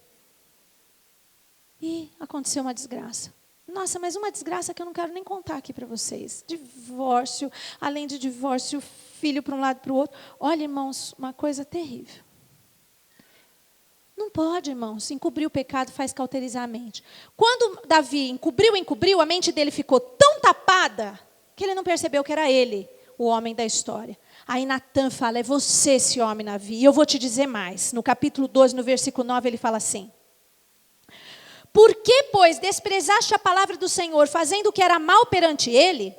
Speaker 1: E aconteceu uma desgraça. Nossa, mas uma desgraça que eu não quero nem contar aqui para vocês. Divórcio, além de divórcio, filho para um lado e para o outro. Olha, irmãos, uma coisa terrível. Não pode, irmãos, encobrir o pecado faz cauterizar a mente. Quando Davi encobriu, a mente dele ficou tão tapada que ele não percebeu que era ele o homem da história. Aí Natã fala, é você esse homem, Davi. E eu vou te dizer mais. No capítulo 12, no versículo 9, ele fala assim. Por que, pois, desprezaste a palavra do Senhor, fazendo o que era mal perante ele?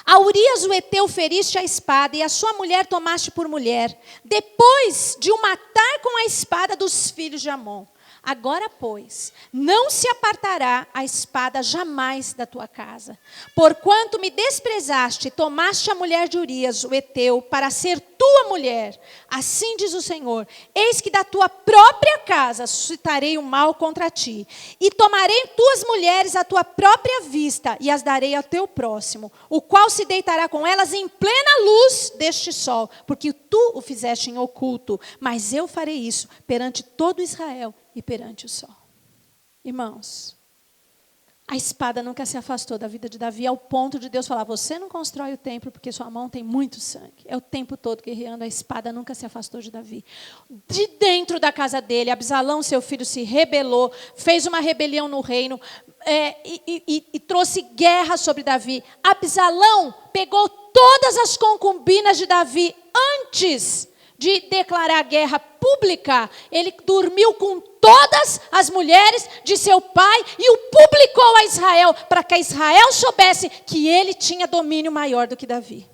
Speaker 1: A Urias o heteu feriste a espada, e a sua mulher tomaste por mulher, depois de o matar com a espada dos filhos de Amon. Agora, pois, não se apartará a espada jamais da tua casa. Porquanto me desprezaste, tomaste a mulher de Urias, o heteu, para ser tua mulher. Assim diz o Senhor, eis que da tua própria casa suscitarei o mal contra ti. E tomarei tuas mulheres à tua própria vista, e as darei ao teu próximo, o qual se deitará com elas em plena luz deste sol, porque tu o fizeste em oculto, mas eu farei isso perante todo Israel e perante o sol. Irmãos, a espada nunca se afastou da vida de Davi, ao ponto de Deus falar, você não constrói o templo porque sua mão tem muito sangue. É o tempo todo guerreando, a espada nunca se afastou de Davi. De dentro da casa dele, Absalão, seu filho, se rebelou, fez uma rebelião no reino e trouxe guerra sobre Davi. Absalão pegou todas as concubinas de Davi antes de declarar guerra pública, ele dormiu com todas as mulheres de seu pai e o publicou a Israel, para que Israel soubesse que ele tinha domínio maior do que Davi.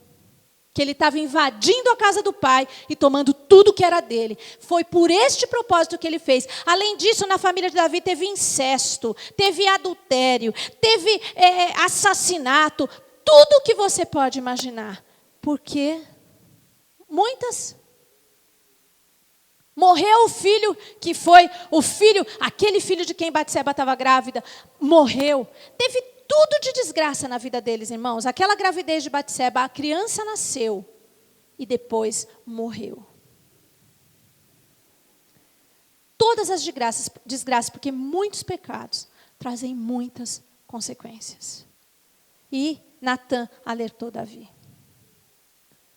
Speaker 1: Que ele estava invadindo a casa do pai e tomando tudo que era dele. Foi por este propósito que ele fez. Além disso, na família de Davi teve incesto, teve adultério, teve assassinato, tudo que você pode imaginar. Porque muitas... Morreu o filho que foi aquele filho de quem Batseba estava grávida, morreu. Teve tudo de desgraça na vida deles, irmãos. Aquela gravidez de Batseba, a criança nasceu e depois morreu. Todas as desgraças, porque muitos pecados trazem muitas consequências. E Natã alertou Davi.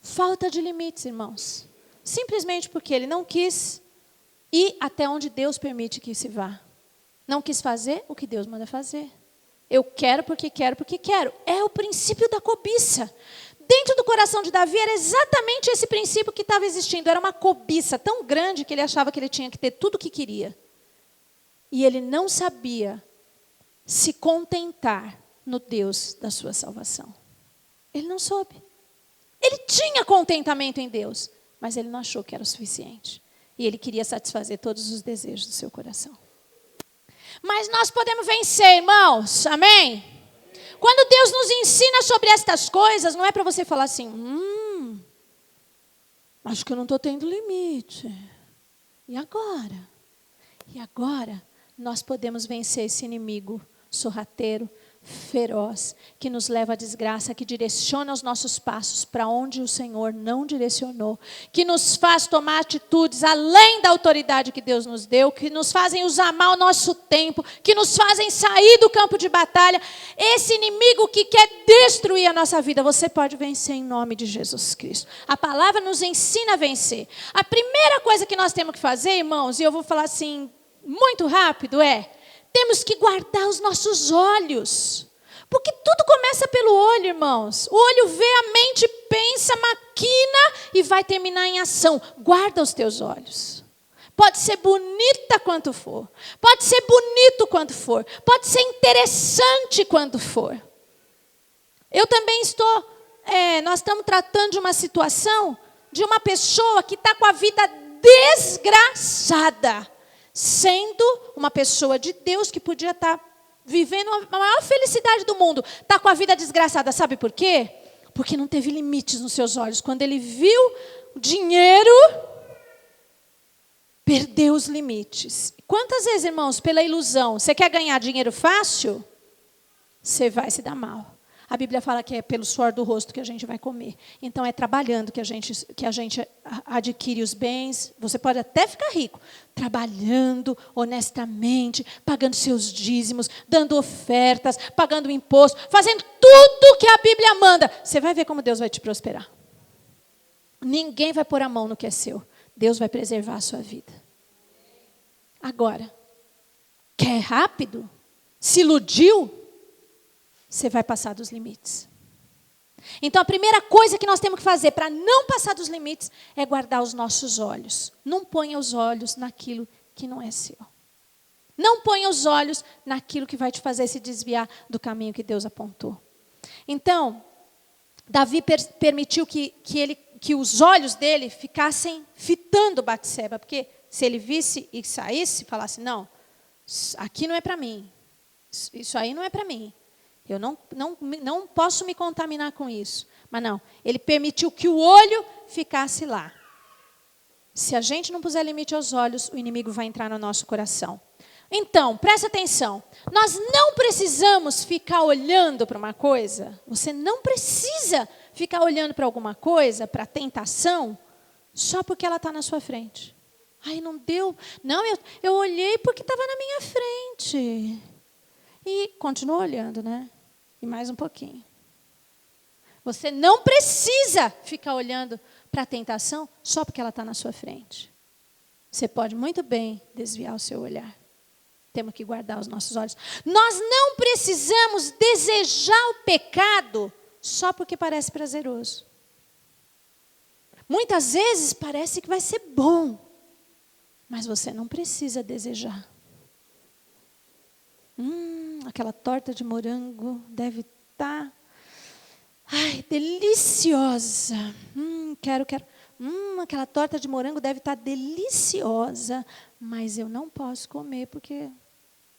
Speaker 1: Falta de limites, irmãos. Simplesmente porque ele não quis ir até onde Deus permite que se vá. Não quis fazer o que Deus manda fazer. Eu quero porque quero porque quero. É o princípio da cobiça. Dentro do coração de Davi era exatamente esse princípio que estava existindo. Era uma cobiça tão grande que ele achava que ele tinha que ter tudo o que queria. E ele não sabia se contentar no Deus da sua salvação. Ele não soube. Ele tinha contentamento em Deus. Mas ele não achou que era o suficiente. E ele queria satisfazer todos os desejos do seu coração. Mas nós podemos vencer, irmãos. Amém? Quando Deus nos ensina sobre estas coisas, não é para você falar assim, acho que eu não estou tendo limite. E agora? E agora nós podemos vencer esse inimigo sorrateiro, feroz, que nos leva à desgraça, que direciona os nossos passos para onde o Senhor não direcionou, que nos faz tomar atitudes além da autoridade que Deus nos deu, que nos fazem usar mal o nosso tempo, que nos fazem sair do campo de batalha. Esse inimigo que quer destruir a nossa vida, você pode vencer em nome de Jesus Cristo. A palavra nos ensina a vencer. A primeira coisa que nós temos que fazer, irmãos, e eu vou falar assim muito rápido, temos que guardar os nossos olhos. Porque tudo começa pelo olho, irmãos. O olho vê, a mente pensa, maquina e vai terminar em ação. Guarda os teus olhos. Pode ser bonita quanto for. Pode ser bonito quanto for. Pode ser interessante quanto for. Eu também nós estamos tratando de uma situação de uma pessoa que está com a vida desgraçada. Sendo uma pessoa de Deus que podia estar vivendo a maior felicidade do mundo, está com a vida desgraçada. Sabe por quê? Porque não teve limites nos seus olhos. Quando ele viu o dinheiro, perdeu os limites. Quantas vezes, irmãos, pela ilusão, você quer ganhar dinheiro fácil? Você vai se dar mal. A Bíblia fala que é pelo suor do rosto que a gente vai comer. Então é trabalhando que a gente adquire os bens. Você pode até ficar rico. Trabalhando honestamente, pagando seus dízimos, dando ofertas, pagando imposto, fazendo tudo que a Bíblia manda. Você vai ver como Deus vai te prosperar. Ninguém vai pôr a mão no que é seu. Deus vai preservar a sua vida. Agora, quer rápido? Se iludiu? Você vai passar dos limites. Então a primeira coisa que nós temos que fazer para não passar dos limites é guardar os nossos olhos. Não ponha os olhos naquilo que não é seu. Não ponha os olhos naquilo que vai te fazer se desviar do caminho que Deus apontou. Então, Davi permitiu que os olhos dele ficassem fitando Batseba, porque se ele visse e saísse, falasse, não, aqui não é para mim, isso aí não é para mim. Eu não posso me contaminar com isso. Mas não, ele permitiu que o olho ficasse lá. Se a gente não puser limite aos olhos, o inimigo vai entrar no nosso coração. Então, presta atenção. Nós não precisamos ficar olhando para uma coisa. Você não precisa ficar olhando para alguma coisa, para a tentação, só porque ela está na sua frente. Ai, não deu. Não, eu olhei porque estava na minha frente. E continua olhando, né? E mais um pouquinho. Você não precisa ficar olhando para a tentação só porque ela está na sua frente. Você pode muito bem desviar o seu olhar. Temos que guardar os nossos olhos. Nós não precisamos desejar o pecado só porque parece prazeroso. Muitas vezes parece que vai ser bom, mas você não precisa desejar. Aquela torta de morango deve estar, deliciosa. Quero. Aquela torta de morango deve estar deliciosa, mas eu não posso comer porque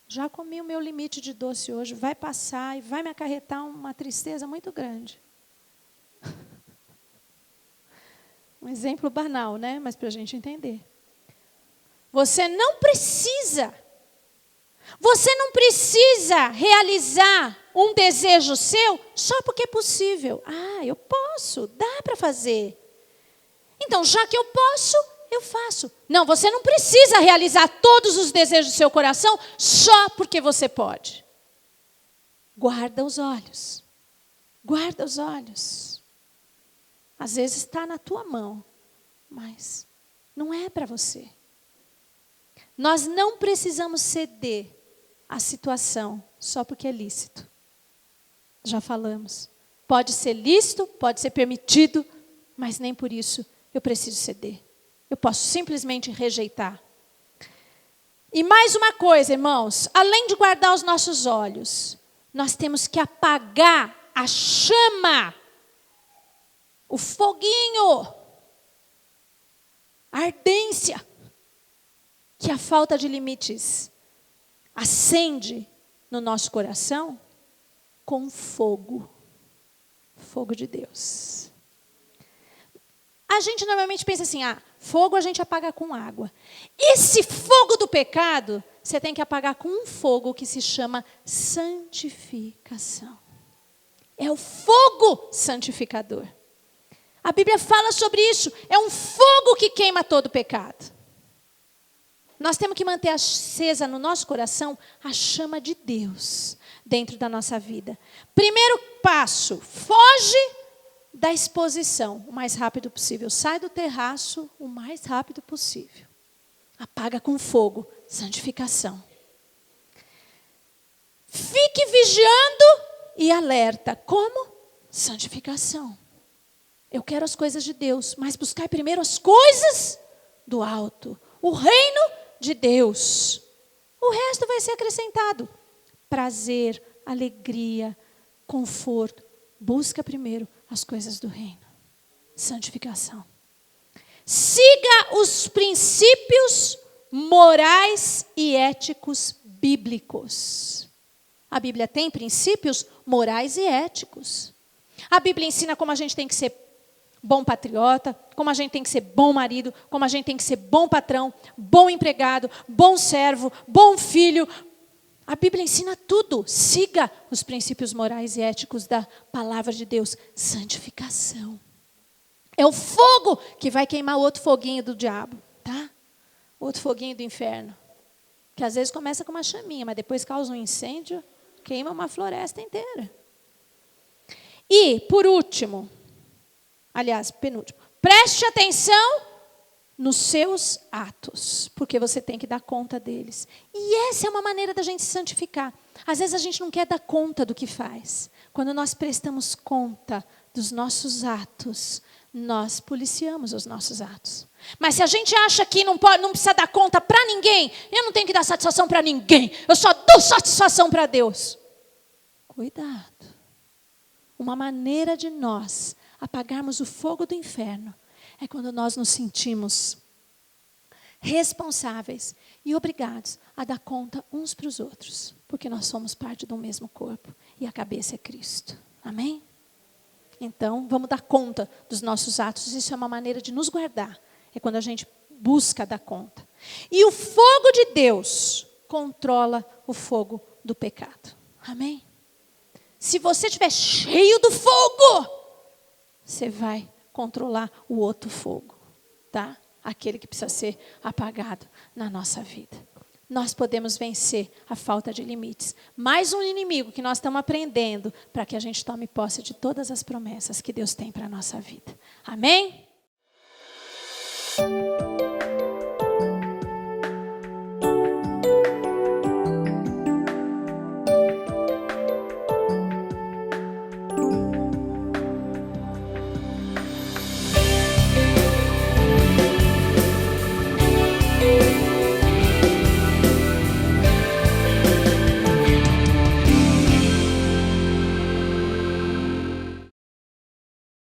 Speaker 1: já comi o meu limite de doce hoje, vai passar e vai me acarretar uma tristeza muito grande. Um exemplo banal, né? Mas para a gente entender. Você não precisa realizar um desejo seu só porque é possível. Eu posso, dá para fazer. Então, já que eu posso, eu faço. Não, você não precisa realizar todos os desejos do seu coração só porque você pode. Guarda os olhos. Guarda os olhos. Às vezes está na tua mão, mas não é para você. Nós não precisamos ceder à situação só porque é lícito. Já falamos. Pode ser lícito, pode ser permitido, mas nem por isso eu preciso ceder. Eu posso simplesmente rejeitar. E mais uma coisa, irmãos, além de guardar os nossos olhos, nós temos que apagar a chama, o foguinho, a ardência, que a falta de limites acende no nosso coração com fogo de Deus. A gente normalmente pensa assim, fogo a gente apaga com água. Esse fogo do pecado, você tem que apagar com um fogo que se chama santificação. É o fogo santificador. A Bíblia fala sobre isso. É um fogo que queima todo pecado. Nós temos que manter acesa no nosso coração a chama de Deus dentro da nossa vida. Primeiro passo, foge da exposição o mais rápido possível. Sai do terraço o mais rápido possível. Apaga com fogo, santificação. Fique vigiando e alerta. Como? Santificação. Eu quero as coisas de Deus, mas buscar primeiro as coisas do alto. O reino de Deus. O resto vai ser acrescentado. Prazer, alegria, conforto. Busca primeiro as coisas do reino. Santificação. Siga os princípios morais e éticos bíblicos. A Bíblia tem princípios morais e éticos. A Bíblia ensina como a gente tem que ser bom patriota, como a gente tem que ser bom marido, como a gente tem que ser bom patrão, bom empregado, bom servo, bom filho. A Bíblia ensina tudo. Siga os princípios morais e éticos da palavra de Deus. Santificação. É o fogo que vai queimar o outro foguinho do diabo, tá? Outro foguinho do inferno. Que às vezes começa com uma chaminha, mas depois causa um incêndio, queima uma floresta inteira. E, por último, penúltimo, preste atenção nos seus atos, porque você tem que dar conta deles. E essa é uma maneira da gente se santificar. Às vezes a gente não quer dar conta do que faz. Quando nós prestamos conta dos nossos atos, nós policiamos os nossos atos. Mas se a gente acha que não precisa dar conta para ninguém, eu não tenho que dar satisfação para ninguém, eu só dou satisfação para Deus. Cuidado. Uma maneira de nós apagarmos o fogo do inferno é quando nós nos sentimos responsáveis e obrigados a dar conta uns para os outros, porque nós somos parte do mesmo corpo e a cabeça é Cristo. Amém? Então, vamos dar conta dos nossos atos. Isso é uma maneira de nos guardar. É quando a gente busca dar conta. E o fogo de Deus controla o fogo do pecado. Amém? Se você estiver cheio do fogo, você vai controlar o outro fogo, tá? Aquele que precisa ser apagado na nossa vida. Nós podemos vencer a falta de limites. Mais um inimigo que nós estamos aprendendo para que a gente tome posse de todas as promessas que Deus tem para a nossa vida. Amém?